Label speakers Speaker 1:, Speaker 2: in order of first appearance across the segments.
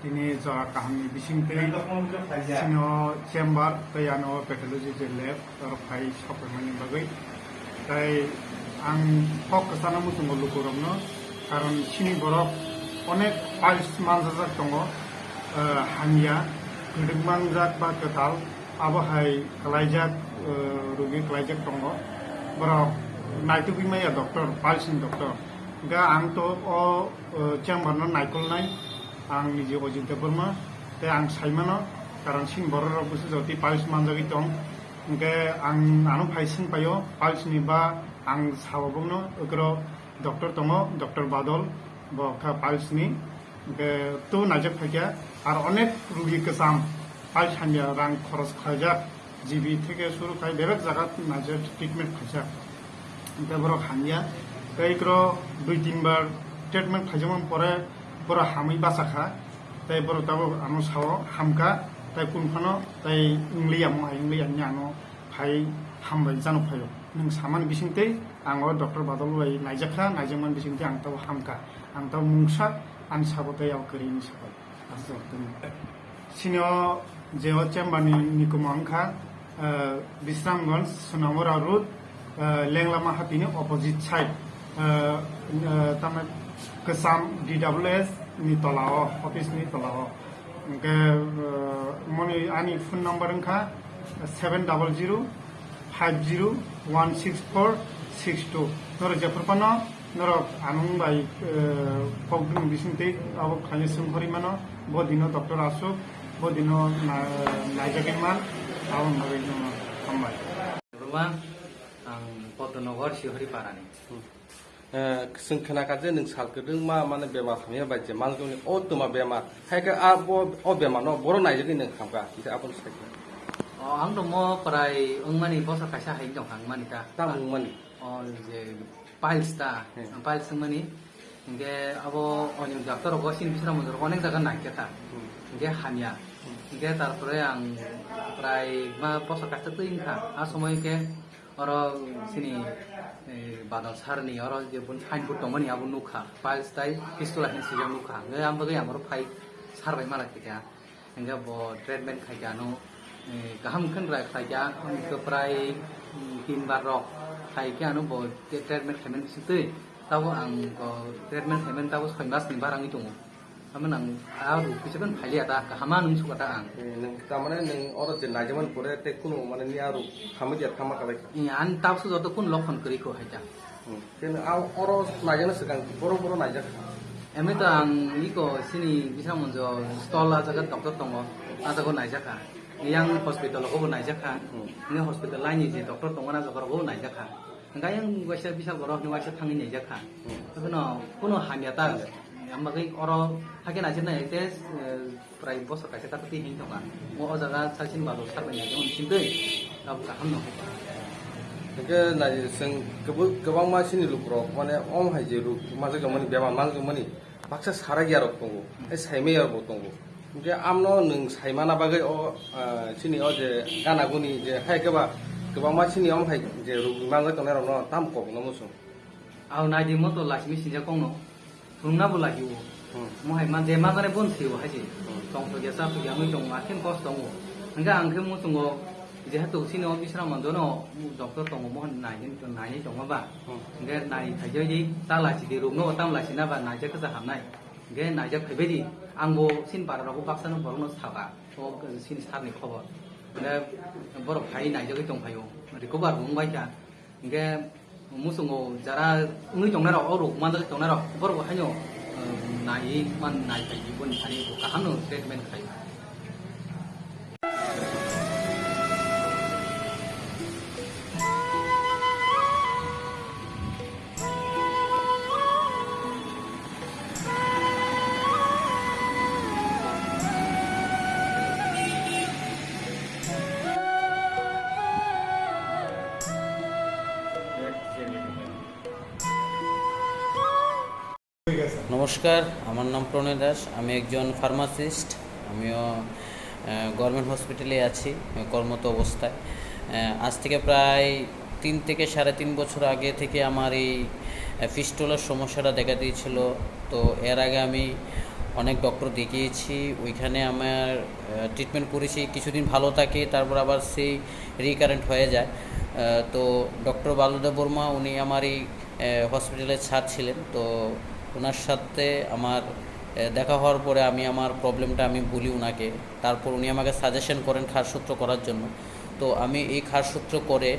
Speaker 1: Ini soal kami bising teh, sino chamber tayano pathology lab terkait supplement bagai, tai ang hok kesana musuh lukuromno, karena sini borok onek piles manjak tongo, hanya gedeng manjak ba ketal, abahai kelaijak rugi kelaijak tongo, borok naitu bimaya dokter, pilesin dokter, ga ang to o chamber no naikol nai. Ang niji ojinte burma te ang saimano karon sin boror busu joti palis manjagi tong engke ang anu phaisin payo palis ni ba ang sawabongno ogro doktor tongo doktor badol bo kha palis ni engke tu najak phakya ar onek rugi kesam palis hanya rang khoros khajak jibi থেকে শুরু খাই বেবেক জায়গা নাজে treatment খাইছা engke borok hanya tei kro 2-3 বার treatment খাইজামন পরে boro hamui basakha tai boro tabo anu sawo hamka tai kunphano tai ingli amo phai hambai jano phayo nung saman bisingte ango doctor badol bai naijakha naijangman bisingte ang tabo hamka ang tabo mungsa an sabote yaw kari ni sabai aso tun sinio jeo chambani nikumangkha Bisramganj Sunamora road lenglama hatini opposite side tamat kesam DWS ni tolao office ni tolao ke moni ani phone number engka 70050164662 noro jeprpano noro anung bai pogdum bisinte abo khani sumhori mano bodino doctor asuk bodino naijakenman awon bagino ambai
Speaker 2: rumah ang Pottonogor Sihori Parani
Speaker 3: जों खोनाखादो नों सालखोदों मा माने बेमार खालामनाया बायदि मालजोंनि अदमा बेमार हायखो अ बेमार न बर' नायजों नों खामगा इदि आबन सायखो
Speaker 2: ang domo prai ungmani bosa kaisa hai jong hangmani ta
Speaker 3: ता मुंमानि
Speaker 2: je piles ta piles mani nge abo oni doctor go sin bisra monjor onek jaga naike ta nge hanya nge tarpore ang prai ma bosa kaisa tuin kha a somoy ke oro sini badal sarni oro je bun fain put tomani abu nukha piles tai pistola hin sijam nukha nge am bagai amro phai sarbai mala kya nge bo treatment khaja no gaham khan rai khaja ke prai 3 bar rok khai kya no bo treatment khamen situi tawo ang ko treatment khamen tawo 6 mas ni barang itu aman ang aru kisaban phailia ta hama nung sukata ang
Speaker 3: नों तामाने नों अरो जे नायजमान परे ते कुनु माने नि आरो खामदिया थामा कालाय
Speaker 2: an tapsu joto kun lokhon kori ko haja
Speaker 3: तेन आव अरो नायजना सिगां बर' नायजा
Speaker 2: emi to ang iko sini bisa monjo stol la jaga doctor tongo ata ko naijaka yang hospital ko naijaka ni hospital lain ni je doctor tongo na jokor ko naijaka nga yang waisa bisa goro ni waisa thangi naijaka kono kono hanya ta ambagai oro hake na jena ite prai boso ka ta ti hin tonga mo o jaga salsin balo sarbai na jong sindei ab ka hamno
Speaker 3: के नाय जों गोबां मानसिनि लुक्र माने अम हायजे look माजे गमनि बेमा मांग मनि बाक्सा सारा गियार दंगो ए साइमेयार दंगो जे आमनो नों साइमाना बागै अ सिनि अ जे गानागुनि जे हाय गोबां मानसिनि अम हाय जे लुक मांग तनाय रनो ताम को न मुसु
Speaker 2: au nai di moto lashmi sinja kongno tungna bola hiwo mohai man de ma gane bon thiwo haji tong to jasa to yamu tong ma ken kos tongo nga angke mu tungo jehetu sini bisra mandono doctor tongo mohon nai tong ba nga nai thajoi di ta la chi di rungno tam la sina ba nai jaka hamnai ge nai jak phebe di angbo sin par ro baksano borno thaga to sin star ni khobor nga bor phai nai jak tong phayo ri ko bar bung bai ka nga musungo jara ungui tongnaro oru mandal tongnaro borgo hanyo nai man nai kai bun thani ko kahano treatment khai
Speaker 4: নমস্কার, আমার নাম প্রণয় দাস। আমি একজন pharmacist. আমিও government হসপিটালে আছি কর্মরত অবস্থায়। আজ থেকে প্রায় 3 থেকে 3.5 বছর আগে থেকে আমার এই ফিস্টুলার সমস্যাটা দেখা দিয়েছিল। তো এর আগে আমি অনেক ডক্টর দেখিয়েছি, ওইখানে আমার ট্রিটমেন্ট করেছি, কিছুদিন ভালো থাকে, তারপর আবার সেই রিকারেন্ট হয়ে যায়। তো ডক্টর বালুদেব বর্মা উনি আমার এই হসপিটালের স্যার ছিলেন। তো ওনার সাথে আমার দেখা হওয়ার পরে আমি আমার প্রবলেমটা আমি বলি ওনাকে, তারপর উনি আমাকে সাজেশন করেন খারসূত্র করার জন্য। তো আমি এই খারসূত্র করে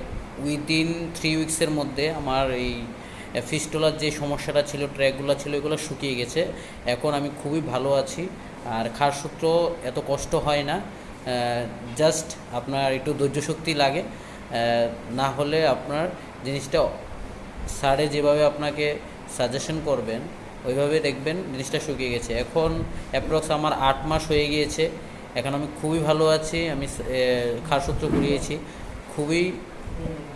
Speaker 4: উইদিন 3 উইক্সের মধ্যে আমার এই ফিস্টুলার যে সমস্যাটা ছিল, ট্র্যাকগুলো ছিল, এগুলো শুকিয়ে গেছে। এখন আমি খুবই ভালো আছি, আর খারসূত্র এত কষ্ট হয় না। জাস্ট আপনার একটু ধৈর্য শক্তি লাগে, না হলে আপনার জিনিসটা স্যারে যেভাবে আপনাকে সাজেশন করবেন ওইভাবে দেখবেন জিনিসটা শুকিয়ে গেছে। এখন অ্যাপ্রক্স আমার 8 মাস হয়ে গিয়েছে, এখন আমি খুবই ভালো আছি। আমি খারসূত্র করিয়েছি, খুবই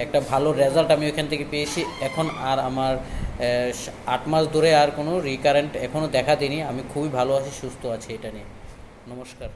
Speaker 4: একটা ভালো রেজাল্ট আমি ওখান থেকে পেয়েছি। এখন আর আমার 8 মাস ধরে আর কোনো রিকারেন্ট এখনও দেখা দিইনি। আমি খুবই ভালো আছি, সুস্থ আছি। এটা নিয়ে নমস্কার।